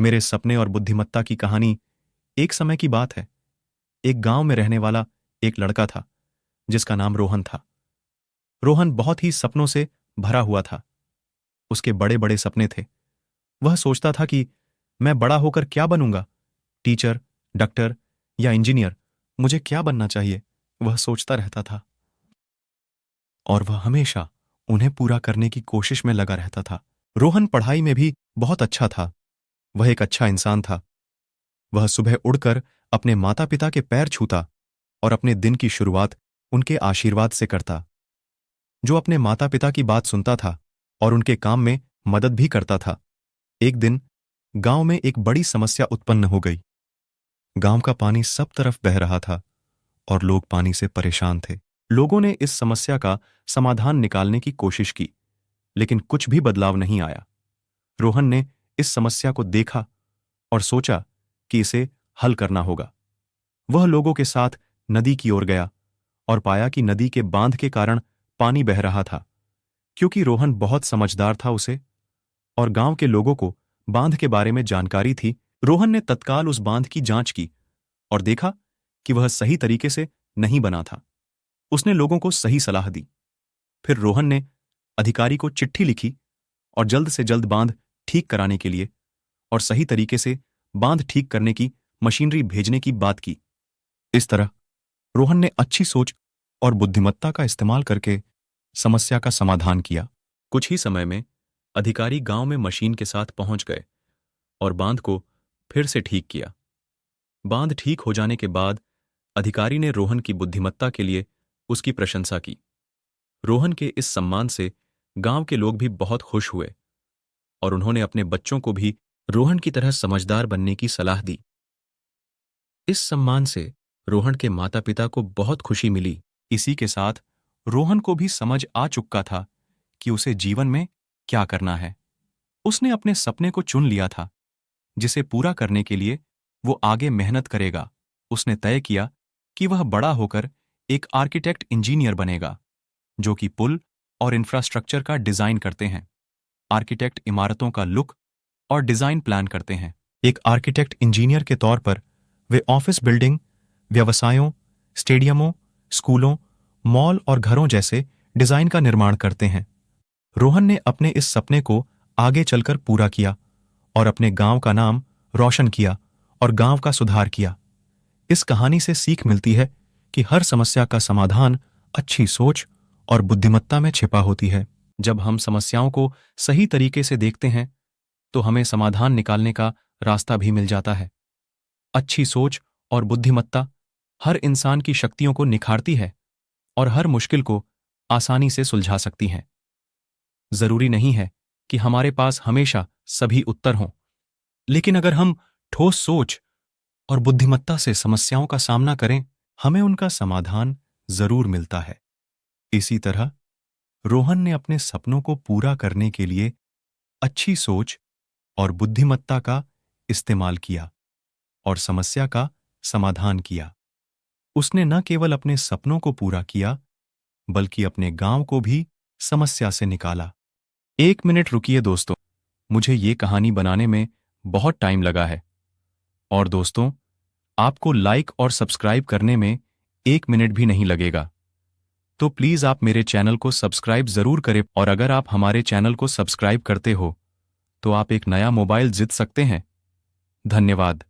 मेरे सपने और बुद्धिमत्ता की कहानी एक समय की बात है। एक गांव में रहने वाला एक लड़का था जिसका नाम रोहन था। रोहन बहुत ही सपनों से भरा हुआ था। उसके बड़े बड़े सपने थे। वह सोचता था कि मैं बड़ा होकर क्या बनूंगा, टीचर, डॉक्टर या इंजीनियर, मुझे क्या बनना चाहिए, वह सोचता रहता था। और वह हमेशा उन्हें पूरा करने की कोशिश में लगा रहता था। रोहन पढ़ाई में भी बहुत अच्छा था। वह एक अच्छा इंसान था। वह सुबह उड़कर अपने माता पिता के पैर छूता और अपने दिन की शुरुआत उनके आशीर्वाद से करता। जो अपने माता पिता की बात सुनता था और उनके काम में मदद भी करता था। एक दिन गांव में एक बड़ी समस्या उत्पन्न हो गई। गांव का पानी सब तरफ बह रहा था और लोग पानी से परेशान थे। लोगों ने इस समस्या का समाधान निकालने की कोशिश की, लेकिन कुछ भी बदलाव नहीं आया। रोहन ने इस समस्या को देखा और सोचा कि इसे हल करना होगा। वह लोगों के साथ नदी की ओर गया और पाया कि नदी के बांध के कारण पानी बह रहा था। क्योंकि रोहन बहुत समझदार था उसे और गांव के लोगों को बांध के बारे में जानकारी थी, रोहन ने तत्काल उस बांध की जांच की और देखा कि वह सही तरीके से नहीं बना था। उसने लोगों को सही सलाह दी। फिर रोहन ने अधिकारी को चिट्ठी लिखी और जल्द से जल्द बांध ठीक कराने के लिए और सही तरीके से बांध ठीक करने की मशीनरी भेजने की बात की। इस तरह रोहन ने अच्छी सोच और बुद्धिमत्ता का इस्तेमाल करके समस्या का समाधान किया। कुछ ही समय में अधिकारी गांव में मशीन के साथ पहुंच गए और बांध को फिर से ठीक किया। बांध ठीक हो जाने के बाद अधिकारी ने रोहन की बुद्धिमत्ता के लिए उसकी प्रशंसा की। रोहन के इस सम्मान से गांव के लोग भी बहुत खुश हुए और उन्होंने अपने बच्चों को भी रोहन की तरह समझदार बनने की सलाह दी। इस सम्मान से रोहन के माता पिता को बहुत खुशी मिली। इसी के साथ रोहन को भी समझ आ चुका था कि उसे जीवन में क्या करना है। उसने अपने सपने को चुन लिया था, जिसे पूरा करने के लिए वो आगे मेहनत करेगा। उसने तय किया कि वह बड़ा होकर एक आर्किटेक्ट इंजीनियर बनेगा, जो कि पुल और इंफ्रास्ट्रक्चर का डिजाइन करते हैं। आर्किटेक्ट इमारतों का लुक और डिजाइन प्लान करते हैं। एक आर्किटेक्ट इंजीनियर के तौर पर वे ऑफिस बिल्डिंग, व्यवसायों, स्टेडियमों, स्कूलों, मॉल और घरों जैसे डिजाइन का निर्माण करते हैं। रोहन ने अपने इस सपने को आगे चलकर पूरा किया और अपने गांव का नाम रोशन किया और गांव का सुधार किया। इस कहानी से सीख मिलती है कि हर समस्या का समाधान अच्छी सोच और बुद्धिमत्ता में छिपा होती है। जब हम समस्याओं को सही तरीके से देखते हैं तो हमें समाधान निकालने का रास्ता भी मिल जाता है। अच्छी सोच और बुद्धिमत्ता हर इंसान की शक्तियों को निखारती है और हर मुश्किल को आसानी से सुलझा सकती हैं। जरूरी नहीं है कि हमारे पास हमेशा सभी उत्तर हों, लेकिन अगर हम ठोस सोच और बुद्धिमत्ता से समस्याओं का सामना करें, हमें उनका समाधान जरूर मिलता है। इसी तरह रोहन ने अपने सपनों को पूरा करने के लिए अच्छी सोच और बुद्धिमत्ता का इस्तेमाल किया और समस्या का समाधान किया। उसने न केवल अपने सपनों को पूरा किया, बल्कि अपने गांव को भी समस्या से निकाला। 1 मिनट रुकिए दोस्तों, मुझे ये कहानी बनाने में बहुत टाइम लगा है। और दोस्तों, आपको लाइक और सब्सक्राइब करने में 1 मिनट भी नहीं लगेगा। तो प्लीज आप मेरे चैनल को सब्सक्राइब जरूर करें। और अगर आप हमारे चैनल को सब्सक्राइब करते हो तो आप एक नया मोबाइल जीत सकते हैं। धन्यवाद।